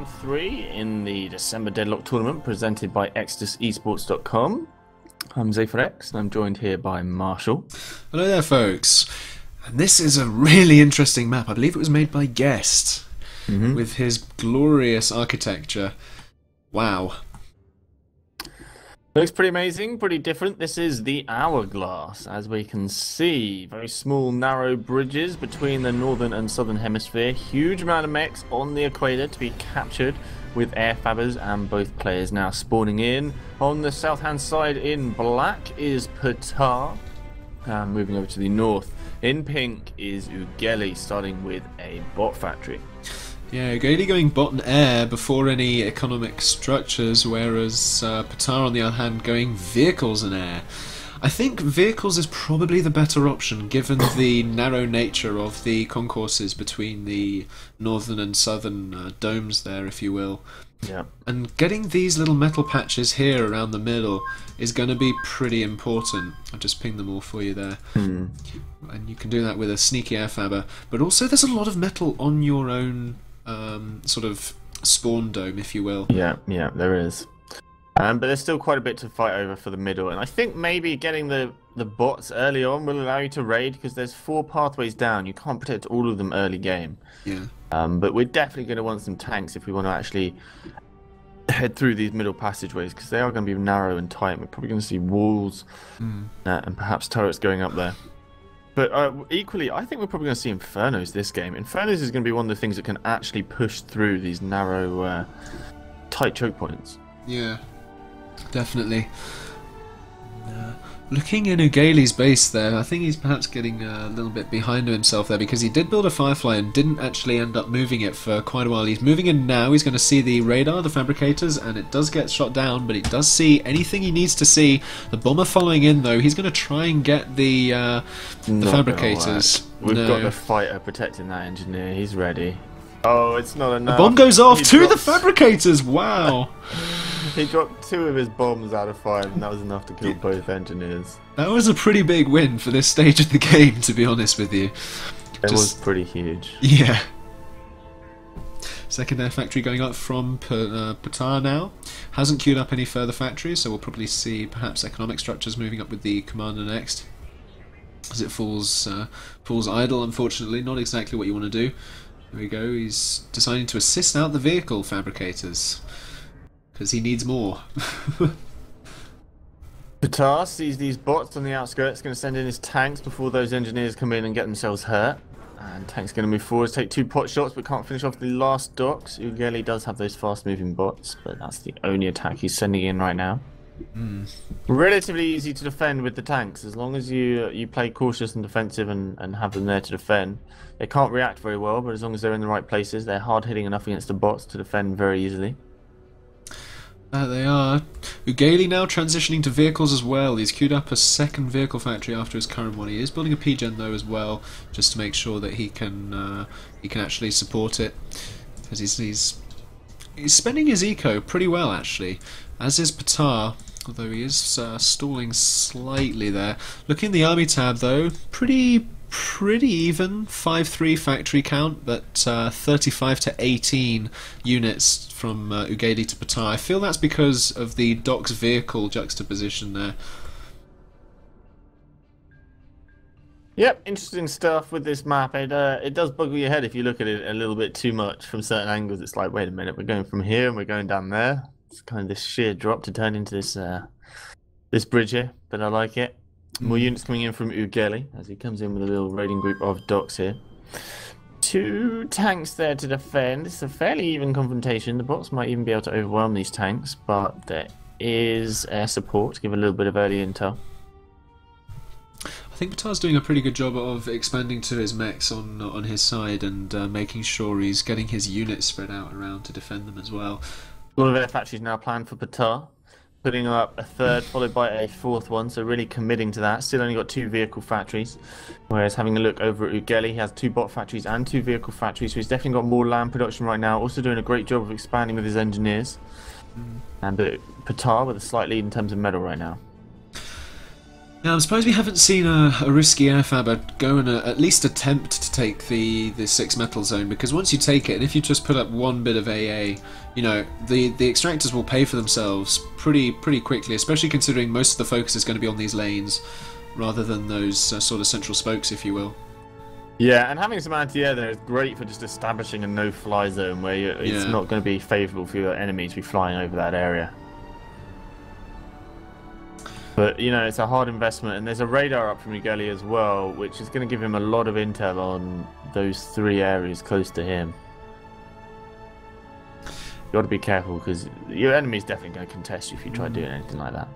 Game 3 in the December Deadlock tournament presented by ExodusEsports.com. I'm Pt4h and I'm joined here by Marshall. Hello there, folks. And this is a really interesting map. I believe it was made by Guest with his glorious architecture. Wow. Looks pretty amazing, pretty different. This is the Hourglass, as we can see. Very small, narrow bridges between the northern and southern hemisphere. Huge amount of mechs on the equator to be captured with air fabbers, and both players now spawning in. On the south-hand side in black is Pt4h, and moving over to the north. In pink is Uggeli, starting with a bot factory. Yeah, Uggeli going bot and air before any economic structures, whereas Pt4h on the other hand going vehicles and air. I think vehicles is probably the better option given the narrow nature of the concourses between the northern and southern domes there, if you will. Yeah. And getting these little metal patches here around the middle is going to be pretty important. I'll just ping them all for you there. And you can do that with a sneaky air fabber. But also there's a lot of metal on your own sort of spawn dome, if you will. Yeah, there is. But there's still quite a bit to fight over for the middle, and I think maybe getting the bots early on will allow you to raid, because there's 4 pathways down. You can't protect all of them early game. Yeah. But we're definitely going to want some tanks if we want to actually head through these middle passageways, because they are going to be narrow and tight. We're probably going to see walls and perhaps turrets going up there. But equally, I think we're probably going to see Infernos this game. Infernos is going to be one of the things that can actually push through these narrow, tight choke points. Yeah, definitely. Looking in Uggeli's base there, I think he's perhaps getting a little bit behind himself there, because he did build a Firefly and didn't actually end up moving it for quite a while. He's moving in now, he's going to see the radar, the fabricators, and it does get shot down, but it does see anything he needs to see. The bomber following in though, he's going to try and get the fabricators. We've got the fighter protecting that engineer, he's ready. Oh, it's not enough. The bomb goes off to the fabricators, wow! He dropped 2 of his bombs out of 5, and that was enough to kill both engineers. That was a pretty big win for this stage of the game, to be honest with you. It was pretty huge. Yeah. Second air factory going up from Pt4h now. Hasn't queued up any further factories, so we'll probably see perhaps economic structures moving up with the commander next. As it falls idle, unfortunately. Not exactly what you want to do. There we go, he's deciding to assist out the vehicle fabricators. Because he needs more. Pt4h sees these bots on the outskirts, going to send in his tanks before those engineers come in and get themselves hurt. And tanks going to move forward, take 2 pot shots, but can't finish off the last docks. Uggeli does have those fast-moving bots, but that's the only attack he's sending in right now. Relatively easy to defend with the tanks, as long as you play cautious and defensive and have them there to defend. They can't react very well, but as long as they're in the right places, they're hard-hitting enough against the bots to defend very easily. They are. Uggeli now transitioning to vehicles as well. He's queued up a second vehicle factory after his current one. He is building a PGen though as well, just to make sure that he can actually support it, because he's spending his eco pretty well actually, as is Pt4h, although he is stalling slightly there. Looking at the army tab though, pretty even 5-3 factory count, but 35 to 18 units from Uggeli to Pt4h. I feel that's because of the docks vehicle juxtaposition there. Yep, interesting stuff with this map. It does boggle your head if you look at it a little bit too much from certain angles. It's like, wait a minute, we're going from here and we're going down there. It's kind of this sheer drop to turn into this bridge here, but I like it. More units coming in from Uggeli as he comes in with a little raiding group of docks here. 2 tanks there to defend. This is a fairly even confrontation. The bots might even be able to overwhelm these tanks, but there is air support to give a little bit of early intel. I think Pt4h's doing a pretty good job of expanding to his mechs on his side and making sure he's getting his units spread out around to defend them as well. A lot of air factories now planned for Pt4h. Putting up a 3rd followed by a 4th one, so really committing to that. Still only got 2 vehicle factories, whereas having a look over at Uggeli, he has 2 bot factories and 2 vehicle factories, so he's definitely got more land production right now. Also doing a great job of expanding with his engineers. And Pt4h with a slight lead in terms of medal right now. Yeah, I'm surprised we haven't seen a risky airfabber go and at least attempt to take the 6 metal zone, because once you take it, and if you just put up one bit of AA, you know, the extractors will pay for themselves pretty quickly, especially considering most of the focus is going to be on these lanes rather than those sort of central spokes, if you will. Yeah, and having some anti-air there is great for just establishing a no-fly zone where it's not going to be favourable for your enemy to be flying over that area. But, you know, it's a hard investment, and there's a radar up from Uggeli as well, which is going to give him a lot of intel on those 3 areas close to him. You got to be careful, because your enemy's definitely going to contest you if you try doing anything like that.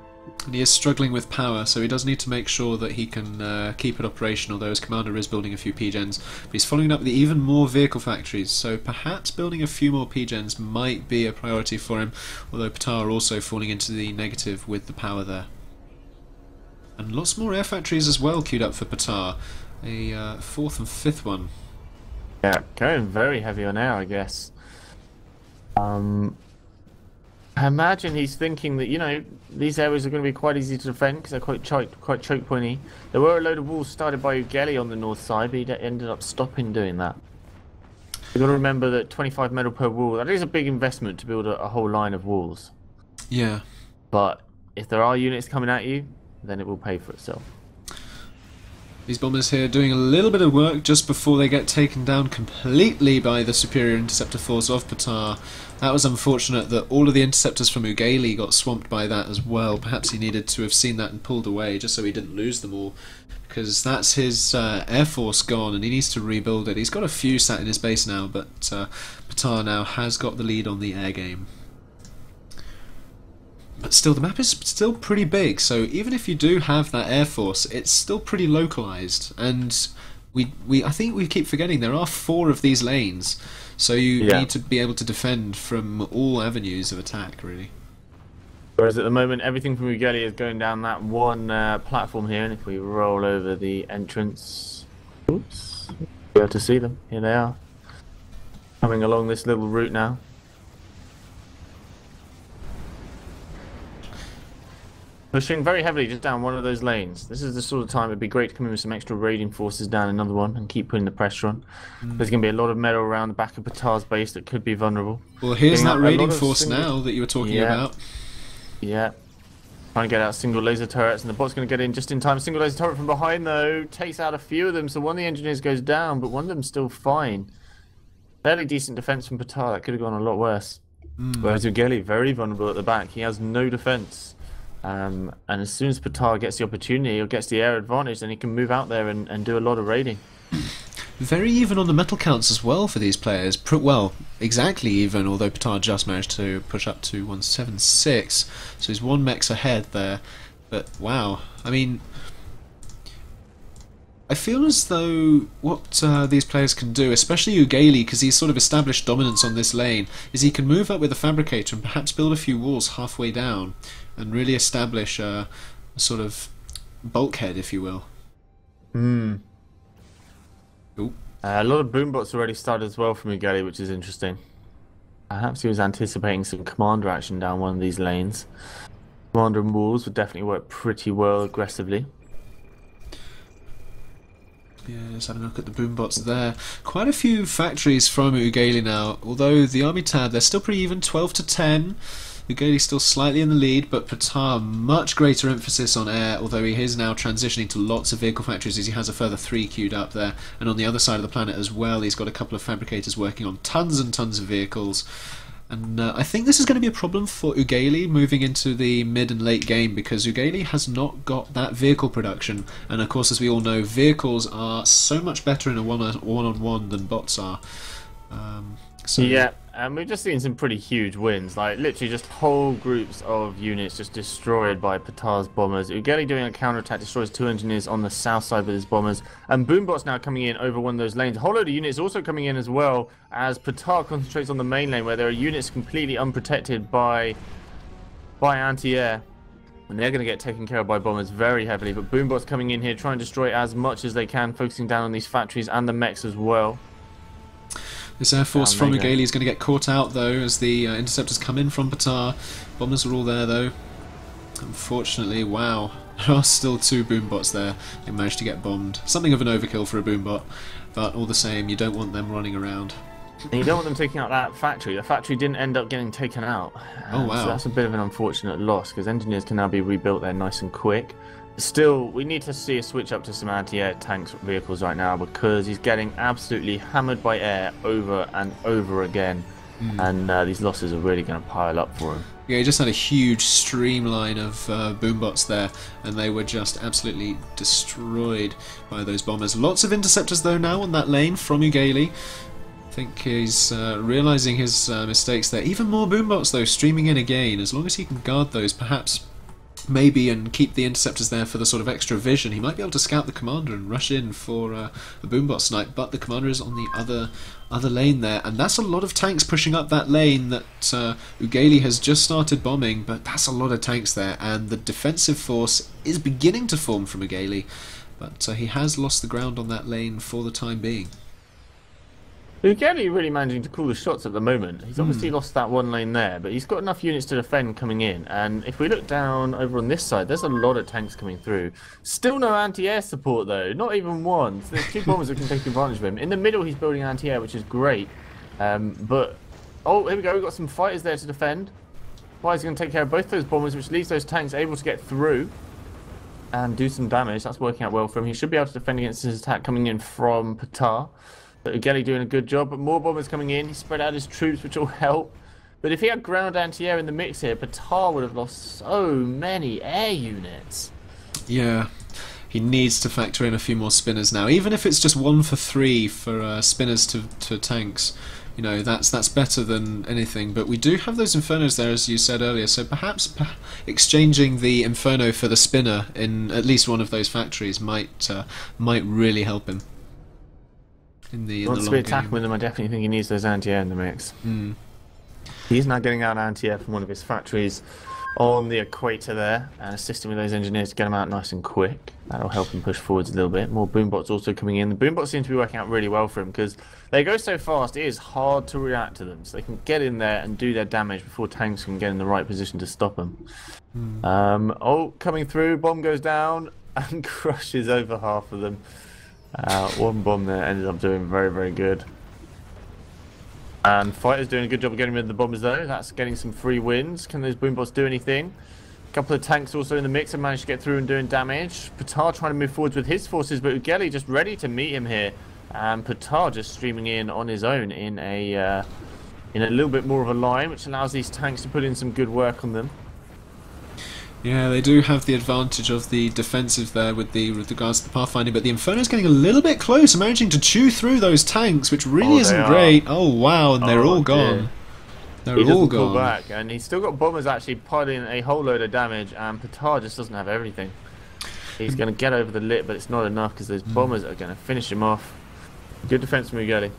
And he is struggling with power, so he does need to make sure that he can keep it operational, though his commander is building a few P-gens. But he's following up with even more vehicle factories, so perhaps building a few more P-gens might be a priority for him, although Pt4h also falling into the negative with the power there. And lots more air factories as well queued up for Pt4h. A 4th and 5th one. Yeah, going very heavy on air, I guess. I imagine he's thinking that, you know, these areas are going to be quite easy to defend because they're quite choke pointy. There were a load of walls started by Uggeli on the north side, but he ended up stopping doing that. You've got to remember that 25 metal per wall, that is a big investment to build a whole line of walls. Yeah. But if there are units coming at you, then it will pay for itself. These bombers here doing a little bit of work just before they get taken down completely by the superior interceptor force of Pt4h. That was unfortunate that all of the interceptors from Uggeli got swamped by that as well. Perhaps he needed to have seen that and pulled away just so he didn't lose them all, because that's his air force gone and he needs to rebuild it. He's got a few sat in his base now, but Pt4h now has got the lead on the air game. But still, the map is still pretty big, so even if you do have that air force, it's still pretty localized. And I think we keep forgetting there are 4 of these lanes, so you need to be able to defend from all avenues of attack, really. Whereas at the moment, everything from Uggeli is going down that one platform here, and if we roll over the entrance, oops, you'll be able to see them. Here they are, coming along this little route now. Pushing very heavily just down one of those lanes. This is the sort of time it'd be great to come in with some extra raiding forces down another one and keep putting the pressure on. There's going to be a lot of metal around the back of Pt4h's base that could be vulnerable. Well, here's that raiding force now that you were talking about. Yeah. Trying to get out single laser turrets, and the bot's going to get in just in time. Single laser turret from behind, though, takes out a few of them, so one of the engineers goes down, but one of them's still fine. Fairly decent defense from Pt4h. That could have gone a lot worse. Whereas Uggeli, very vulnerable at the back. He has no defense. And as soon as Pt4h gets the opportunity or gets the air advantage, then he can move out there and do a lot of raiding. Very even on the metal counts as well for these players. Well, exactly even, although Pt4h just managed to push up to 176, so he's 1 mechs ahead there. But wow, I mean, I feel as though what these players can do, especially Uggeli, because he's sort of established dominance on this lane, is he can move up with a fabricator and perhaps build a few walls halfway down and really establish a sort of bulkhead, if you will. A lot of boombots already started as well from Uggeli, which is interesting. Perhaps he was anticipating some commander action down one of these lanes. Commander and walls would definitely work pretty well aggressively. Yeah, let's have a look at the boombots there. Quite a few factories from Uggeli now, although the army tab, they're still pretty even, 12 to 10. Uggeli's still slightly in the lead, but Pt4h much greater emphasis on air, although he is now transitioning to lots of vehicle factories as he has a further 3 queued up there. And on the other side of the planet as well, he's got a couple of fabricators working on tons and tons of vehicles. And I think this is going to be a problem for Uggeli moving into the mid and late game, because Uggeli has not got that vehicle production. And of course, as we all know, vehicles are so much better in a one-on-one than bots are. Yeah, and we've just seen some pretty huge wins, like literally just whole groups of units just destroyed by Pt4h's bombers. Uggeli doing a counterattack, destroys 2 engineers on the south side with his bombers, and boombots now coming in over one of those lanes. A whole load of units also coming in as well, as Pt4h concentrates on the main lane where there are units completely unprotected by anti-air. And they're going to get taken care of by bombers very heavily, but boombots coming in here trying to destroy as much as they can, focusing down on these factories and the mechs as well. This air force from Uggeli is going to get caught out though as the interceptors come in from Pt4h. Bombers are all there though. Unfortunately, wow. There are still 2 boombots there. They managed to get bombed. Something of an overkill for a boombot, but all the same, you don't want them running around. And you don't want them taking out that factory. The factory didn't end up getting taken out. Oh wow. So that's a bit of an unfortunate loss, because engineers can now be rebuilt there nice and quick. Still, we need to see a switch up to some anti-air tanks vehicles right now, because he's getting absolutely hammered by air over and over again. And these losses are really going to pile up for him. Yeah, he just had a huge streamline of boombots there, and they were just absolutely destroyed by those bombers. Lots of interceptors though now on that lane from Uggeli. I think he's realising his mistakes there. Even more boombots though streaming in again. As long as he can guard those, perhaps, maybe, and keep the interceptors there for the sort of extra vision, he might be able to scout the commander and rush in for a boombot snipe. But the commander is on the other lane there, and that's a lot of tanks pushing up that lane that Uggeli has just started bombing. But that's a lot of tanks there, and the defensive force is beginning to form from Uggeli, but he has lost the ground on that lane for the time being. Uggeli really managing to call the shots at the moment. He's obviously lost that one lane there, but he's got enough units to defend coming in. And if we look down over on this side, there's a lot of tanks coming through. Still no anti-air support though, not even one. So there's 2 bombers that can take advantage of him. In the middle he's building anti-air, which is great. But, oh, here we go, we've got some fighters there to defend. Fighters going to take care of both those bombers, which leaves those tanks able to get through and do some damage. That's working out well for him. He should be able to defend against his attack coming in from Pt4h. But Uggeli doing a good job, but more bombers coming in. He spread out his troops, which will help. But if he had ground anti-air in the mix here, Pt4h would have lost so many air units. Yeah, he needs to factor in a few more spinners now. Even if it's just 1 for 3 for spinners to tanks, you know, that's better than anything. But we do have those Infernos there, as you said earlier, so perhaps exchanging the Inferno for the spinner in at least one of those factories might really help him. In the Wants to be attacking with him, I definitely think he needs those anti-air in the mix. He's now getting out anti-air from one of his factories on the equator there, and assisting with those engineers to get them out nice and quick. That'll help him push forwards a little bit. More boombots also coming in. The boombots seem to be working out really well for him, because they go so fast, it is hard to react to them. So they can get in there and do their damage before tanks can get in the right position to stop them. Oh, coming through, bomb goes down and crushes over half of them. One bomb there ended up doing very, very good. And fighters doing a good job of getting rid of the bombers though. That's getting some free wins. Can those boombots do anything? A couple of tanks also in the mix have managed to get through and doing damage. Pt4h trying to move forwards with his forces, but Uggeli just ready to meet him here. And Pt4h just streaming in on his own in a little bit more of a line, which allows these tanks to put in some good work on them. Yeah, they do have the advantage of the defensive there with regards to the pathfinding, but the Inferno's getting a little bit close, managing to chew through those tanks, which really isn't great. Oh wow, and they're all gone. They're all gone. Pull back, and he's still got bombers actually piling a whole load of damage, and Pt4h just doesn't have everything. He's going to get over the lip, but it's not enough because those bombers are going to finish him off. Good defense from Uggeli.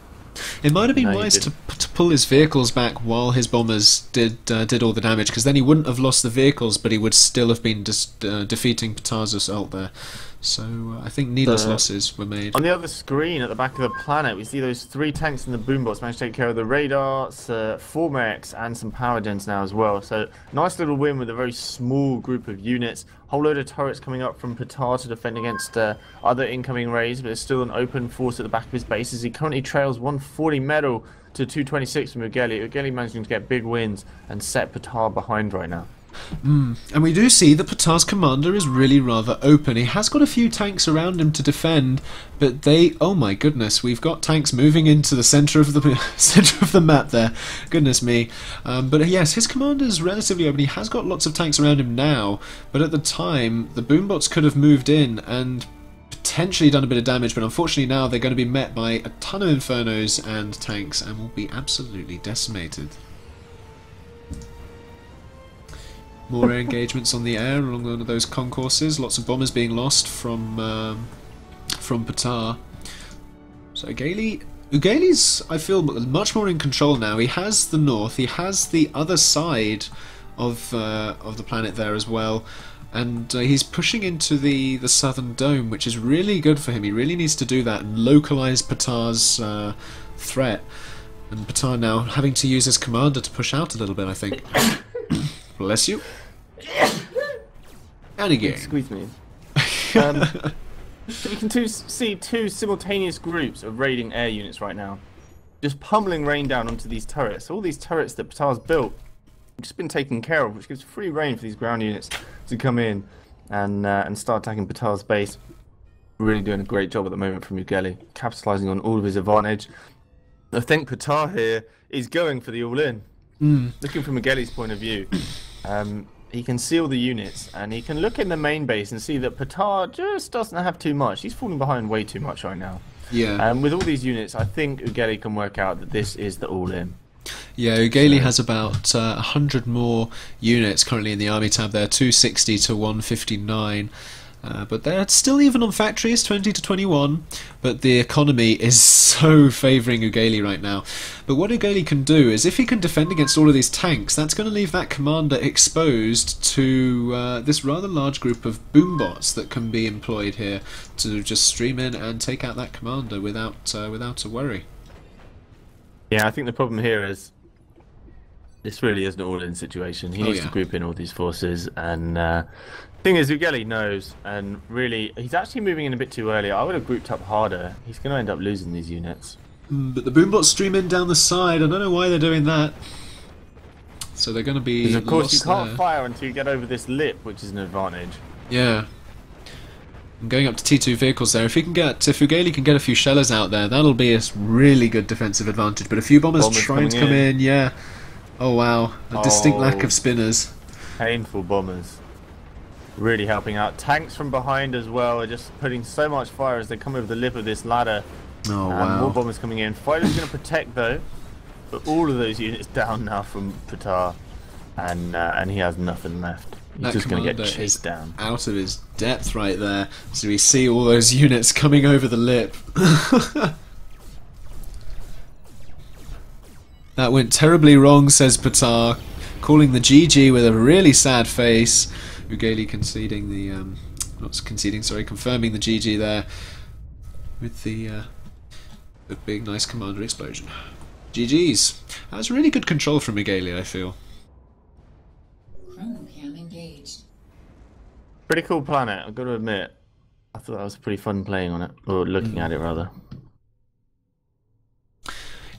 It might have been wise to pull his vehicles back while his bombers did all the damage, because then he wouldn't have lost the vehicles, but he would still have been defeating Pt4h's assault there. So I think needless losses were made. On the other screen at the back of the planet, we see those 3 tanks and the boombots managed to take care of the radar, 4 mechs, and some power gens now as well. So nice little win with a very small group of units. Whole load of turrets coming up from Pt4h to defend against other incoming raids, but there's still an open force at the back of his base as he currently trails 140 medal to 226 from Uggeli. Uggeli managing to get big wins and set Pt4h behind right now. And we do see that Pt4h's commander is really rather open. He has got a few tanks around him to defend, but oh my goodness, we've got tanks moving into the centre of the map there. Goodness me. But yes, his commander is relatively open. He has got lots of tanks around him now, but at the time, the boombots could have moved in and potentially done a bit of damage, but unfortunately now they're going to be met by a ton of Infernos and tanks and will be absolutely decimated. More air engagements on the air along one of those concourses. Lots of bombers being lost from Pt4h. So Uggeli's, I feel, much more in control now. He has the north. He has the other side of the planet there as well, and he's pushing into the southern dome, which is really good for him. He really needs to do that and localize Pt4h's threat. And Pt4h now having to use his commander to push out a little bit, I think. Bless you. And again. Squeeze me. So you can see two simultaneous groups of raiding air units right now. Just pummeling rain down onto these turrets. All these turrets that Pt4h's built have just been taken care of, which gives free reign for these ground units to come in and start attacking Pt4h's base. Really doing a great job at the moment from Uggeli, capitalising on all of his advantage. I think Pt4h here is going for the all-in. Looking from Uggeli's point of view, he can see all the units, and he can look in the main base and see that Pt4h just doesn't have too much. He's falling behind way too much right now. Yeah. With all these units, I think Uggeli can work out that this is the all-in. Yeah, Uggeli has about 100 more units currently in the army tab there, 260 to 159. But they're still even on factories, 20 to 21. But the economy is so favouring Uggeli right now. But what Uggeli can do is, if he can defend against all of these tanks, that's going to leave that commander exposed to this rather large group of boombots that can be employed here to just stream in and take out that commander without a worry. Yeah, I think the problem here is this really is an all-in situation. He needs to group in all these forces, and thing is, Uggeli knows, and really, he's actually moving in a bit too early. I would have grouped up harder. He's going to end up losing these units. But the boombots stream in down the side. I don't know why they're doing that. So they're going to be. Because of course you can't there. fire until you get over this lip, which is an advantage. Yeah. I'm going up to T2 vehicles there. If Uggeli can get a few shellers out there, that'll be a really good defensive advantage. But a few bombers trying to come in, yeah. Oh wow, a distinct lack of spinners. Painful bombers. Really helping out. Tanks from behind as well are just putting so much fire as they come over the lip of this ladder. Oh wow. More bombers coming in. Fighters going to protect though. But all of those units down now from Pt4h. And he has nothing left. He's just going to get chased down. Out of his depth right there. So we see all those units coming over the lip. That went terribly wrong, says Pt4h, calling the GG with a really sad face. Uggeli conceding the, confirming the GG there with the big nice commander explosion. GG's. That was really good control from Uggeli, I feel. Cam engaged. Pretty cool planet, I've got to admit. I thought that was pretty fun playing on it, or looking at it rather.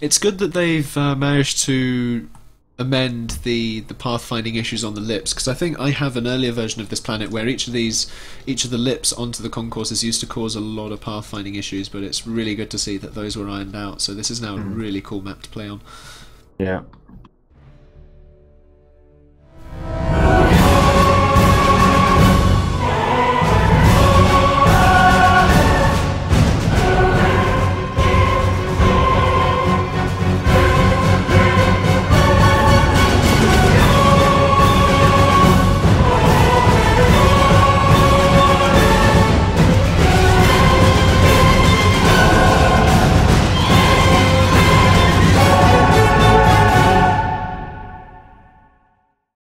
It's good that they've managed to amend the pathfinding issues on the lips, because I think I have an earlier version of this planet where each of the lips onto the concourses used to cause a lot of pathfinding issues, but it's really good to see that those were ironed out. So this is now a really cool map to play on. Yeah.